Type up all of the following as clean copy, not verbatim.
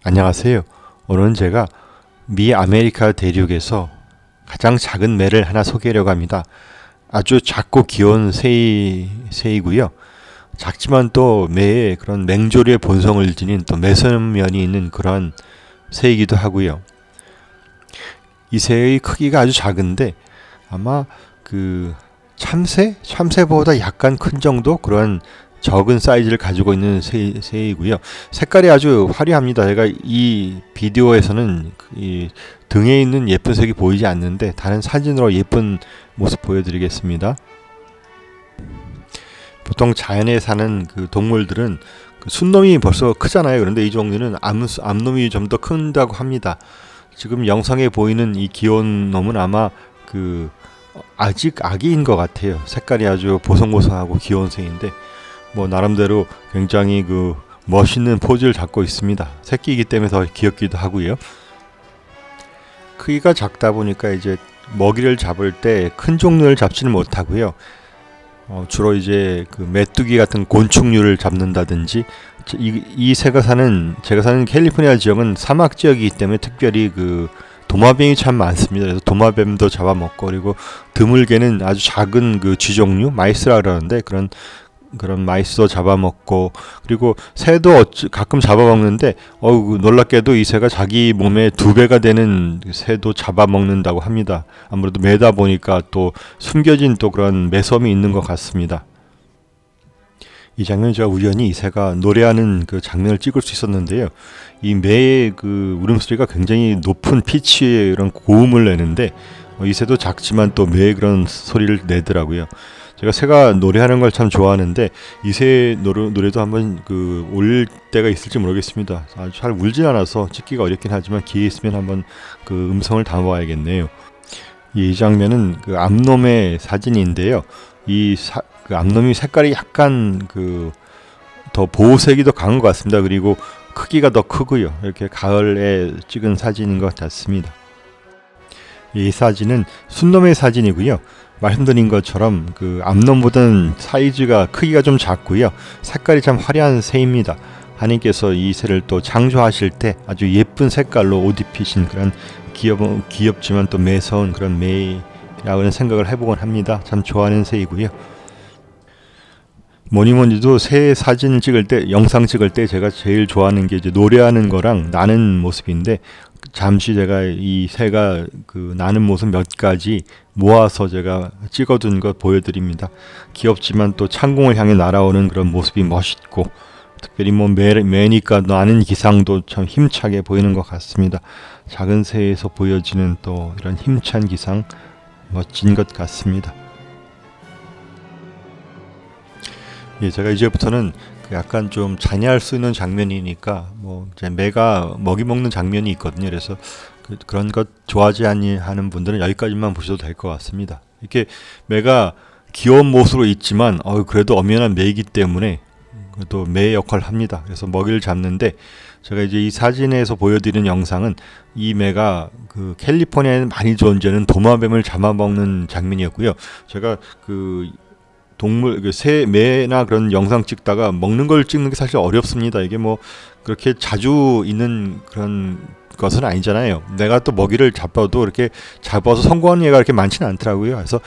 안녕하세요. 오늘은 제가 미 아메리카 대륙에서 가장 작은 매를 하나 소개하려고 합니다. 아주 작고 귀여운 새이고요. 작지만 또 매의 그런 맹조리의 본성을 지닌 또 매서면이 있는 그런 새이기도 하고요. 이 새의 크기가 아주 작은데 아마 그 참새보다 약간 큰 정도 그런 적은 사이즈를 가지고 있는 새이고요. 색깔이 아주 화려합니다. 제가 이 비디오에서는 이 등에 있는 예쁜 색이 보이지 않는데 다른 사진으로 예쁜 모습 보여드리겠습니다. 보통 자연에 사는 그 동물들은 그 순놈이 벌써 크잖아요. 그런데 이 종류는 암놈이 좀 더 큰다고 합니다. 지금 영상에 보이는 이 귀여운 놈은 아마 그 아직 아기인 것 같아요. 색깔이 아주 보송보송하고 귀여운 새인데 뭐 나름대로 굉장히 그 멋있는 포즈를 잡고 있습니다. 새끼이기 때문에 더 귀엽기도 하고요. 크기가 작다 보니까 이제 먹이를 잡을 때 큰 종류를 잡지는 못하고요. 주로 이제 그 메뚜기 같은 곤충류를 잡는다든지 이 새가 제가 사는 캘리포니아 지역은 사막 지역이기 때문에 특별히 그 도마뱀이 참 많습니다. 그래서 도마뱀도 잡아먹고 그리고 드물게는 아주 작은 그 쥐종류 마이스라 그러는데 그런 마이스도 잡아먹고 그리고 새도 가끔 잡아먹는데 놀랍게도 이 새가 자기 몸의 2배가 되는 새도 잡아먹는다고 합니다. 아무래도 매다 보니까 또 숨겨진 또 그런 매섬이 있는 것 같습니다. 이 장면 제가 우연히 이 새가 노래하는 그 장면을 찍을 수 있었는데요. 이 매의 그 울음소리가 굉장히 높은 피치의 이런 고음을 내는데 이 새도 작지만 또 매의 그런 소리를 내더라고요. 제가 새가 노래하는 걸 참 좋아하는데 이 새 노래도 한번 그 올릴 때가 있을지 모르겠습니다. 아주 잘 울진 않아서 찍기가 어렵긴 하지만 기회 있으면 한번 그 음성을 담아봐야겠네요. 이 장면은 그 암놈의 사진인데요. 그 암놈이 색깔이 약간 그 더 보호색이 더 강한 것 같습니다. 그리고 크기가 더 크고요. 이렇게 가을에 찍은 사진인 것 같습니다. 이 사진은 순놈의 사진이고요. 말씀드린 것처럼 그 암놈보다는 사이즈가 크기가 좀 작고요. 색깔이 참 화려한 새입니다. 하나님께서 이 새를 또 창조하실 때 아주 예쁜 색깔로 옷 입히신 그런 귀엽지만 또 매서운 그런 매라는 생각을 해보곤 합니다. 참 좋아하는 새이고요. 뭐니도 새 사진 찍을 때 영상 찍을 때 제가 제일 좋아하는 게 이제 노래하는 거랑 나는 모습인데 잠시 제가 이 새가 그 나는 모습 몇 가지 모아서 제가 찍어둔 것 보여드립니다. 귀엽지만 또 창공을 향해 날아오는 그런 모습이 멋있고 특별히 뭐 매니까 나는 기상도 참 힘차게 보이는 것 같습니다. 작은 새에서 보여지는 또 이런 힘찬 기상 멋진 것 같습니다. 예, 제가 이제부터는 약간 좀 잔인할 수 있는 장면이니까 뭐 이제 매가 먹이 먹는 장면이 있거든요. 그래서 그런 것 좋아하지 않는 분들은 여기까지만 보셔도 될 것 같습니다. 이렇게 매가 귀여운 모습으로 있지만 그래도 엄연한 매이기 때문에 또 매의 역할을 합니다. 그래서 먹이를 잡는데 제가 이제 이 사진에서 보여드리는 영상은 이 매가 그 캘리포니아에 많이 존재하는 도마뱀을 잡아먹는 장면이었고요. 제가 그 동물, 매나 그런 영상 찍다가 먹는 걸 찍는 게 사실 어렵습니다. 이게 뭐 그렇게 자주 있는 그런 것은 아니잖아요. 내가 또 먹이를 잡아도 이렇게 잡아서 성공하는 예가 그렇게 많지는 않더라고요. 그래서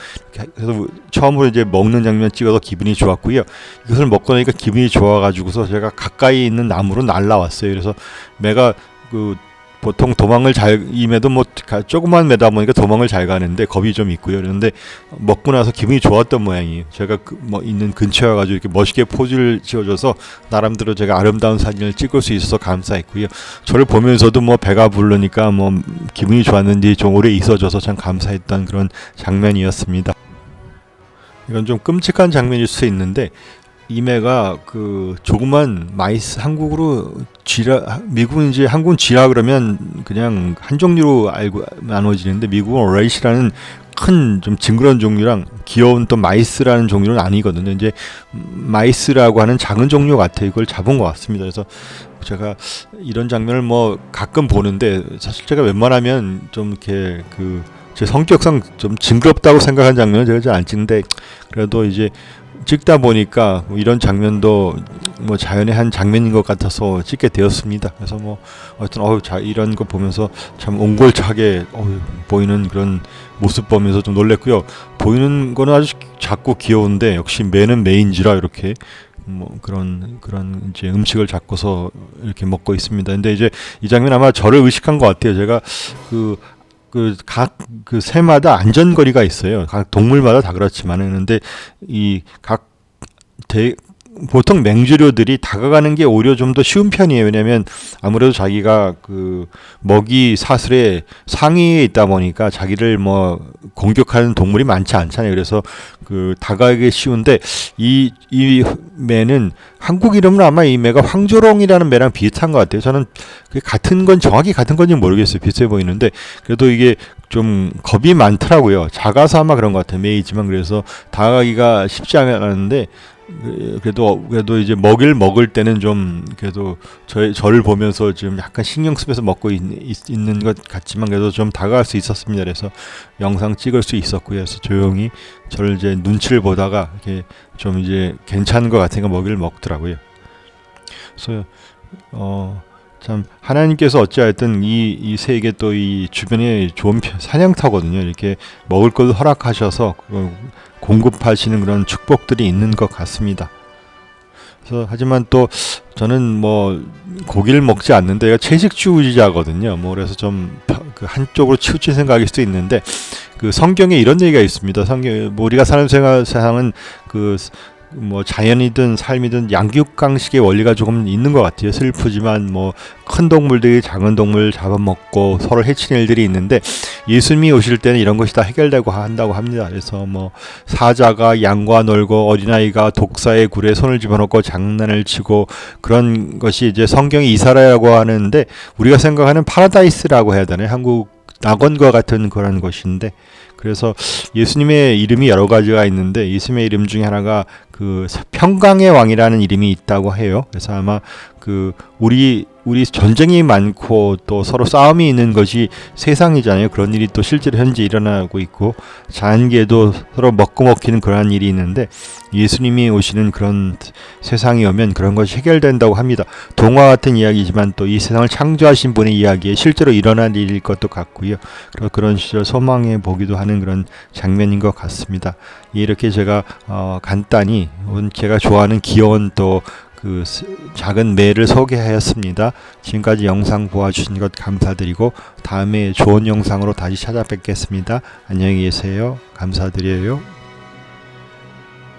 처음으로 이제 먹는 장면 찍어서 기분이 좋았고요. 이것을 먹고 나니까 기분이 좋아가지고서 제가 가까이 있는 나무로 날라왔어요. 그래서 매가 보통 도망을 임에도 뭐 조그만 매다 보니까 도망을 잘 가는데 겁이 좀 있고요. 그런데 먹고 나서 기분이 좋았던 모양이에요. 제가 있는 근처에 가지고 이렇게 멋있게 포즈를 지어줘서 나름대로 제가 아름다운 사진을 찍을 수 있어서 감사했고요. 저를 보면서도 뭐 배가 부르니까 뭐 기분이 좋았는지 좀 오래 있어줘서 참 감사했던 그런 장면이었습니다. 이건 좀 끔찍한 장면일 수 있는데 이 매가 그 조그만 마이스 미국은 이제 한국은 쥐라 그러면 그냥 한 종류로 알고 나눠지는데 미국은 레이시라는 큰 좀 징그러운 종류랑 귀여운 또 마이스라는 종류는 아니거든요. 이제 마이스라고 하는 작은 종류 같아요. 이걸 잡은 것 같습니다. 그래서 제가 이런 장면을 뭐 가끔 보는데 사실 제가 웬만하면 좀 이렇게 제 성격상 좀 징그럽다고 생각한 장면은 제가 잘 안 찍는데 그래도 이제 찍다 보니까 뭐 이런 장면도 뭐 자연의 한 장면인 것 같아서 찍게 되었습니다. 그래서 뭐 하여튼 이런 거 보면서 참 옹골차게 보이는 그런 모습 보면서 좀 놀랬고요. 보이는 거는 아주 작고 귀여운데 역시 매는 매인지라 이렇게 뭐 그런 이제 음식을 잡고서 이렇게 먹고 있습니다. 근데 이제 이 장면 아마 저를 의식한 것 같아요. 제가 각 새마다 안전거리가 있어요. 각 동물마다 다 그렇지만은 근데 보통 맹주류들이 다가가는 게 오히려 좀 더 쉬운 편이에요. 왜냐하면 아무래도 자기가 그 먹이 사슬의 상위에 있다 보니까 자기를 뭐 공격하는 동물이 많지 않잖아요. 그래서 다가가기 쉬운데 이 매는 한국 이름은 아마 이 매가 황조롱이라는 매랑 비슷한 것 같아요. 저는 정확히 같은 건지 모르겠어요. 비슷해 보이는데 그래도 이게 좀 겁이 많더라고요. 작아서 아마 그런 것 같아요. 매이지만 그래서 다가가기가 쉽지 않았는데 그래도 이제 먹을 때는 좀 그래도 저를 보면서 지금 약간 신경 쓰면서 먹고 있는 것 같지만 그래도 좀 다가갈 수 있었습니다. 그래서 영상 찍을 수 있었고요. 그래서 조용히 저를 이제 눈치를 보다가 이렇게 좀 이제 괜찮은 것 같으니까 먹이를 먹더라고요. 그래서 참 하나님께서 어찌하였든 이 새에게 또 이 주변에 좋은 사냥터거든요. 이렇게 먹을 것을 허락하셔서 공급하시는 그런 축복들이 있는 것 같습니다. 그래서 하지만 또 저는 뭐 고기를 먹지 않는데 채식주의자거든요. 뭐 그래서 좀 한쪽으로 치우친 생각일 수도 있는데 성경에 이런 얘기가 있습니다. 뭐 우리가 사는 세상은 뭐 자연이든 삶이든 양육강식의 원리가 조금 있는 것 같아요. 슬프지만 뭐 큰 동물들이 작은 동물 잡아먹고 서로 해치는 일들이 있는데 예수님이 오실 때는 이런 것이 다 해결되고 한다고 합니다. 그래서 뭐 사자가 양과 놀고 어린아이가 독사의 굴에 손을 집어넣고 장난을 치고 그런 것이 이제 성경의 이스라엘이라고 하는데 우리가 생각하는 파라다이스라고 해야 되나요? 한국 낙원과 같은 그런 것인데 그래서 예수님의 이름이 여러 가지가 있는데 예수님의 이름 중에 하나가 평강의 왕이라는 이름이 있다고 해요. 그래서 아마 우리 전쟁이 많고 또 서로 싸움이 있는 것이 세상이잖아요. 그런 일이 또 실제로 현재 일어나고 있고 자연계에도 서로 먹고 먹히는 그러한 일이 있는데 예수님이 오시는 그런 세상이 오면 그런 것이 해결된다고 합니다. 동화 같은 이야기지만 또 이 세상을 창조하신 분의 이야기에 실제로 일어난 일일 것도 같고요. 그런 시절 소망해 보기도 하는 그런 장면인 것 같습니다. 이렇게 제가 간단히 제가 좋아하는 귀여운 또 작은 매를 소개하였습니다. 지금까지 영상 보아주신 것 감사드리고 다음에 좋은 영상으로 다시 찾아뵙겠습니다. 안녕히 계세요. 감사드려요.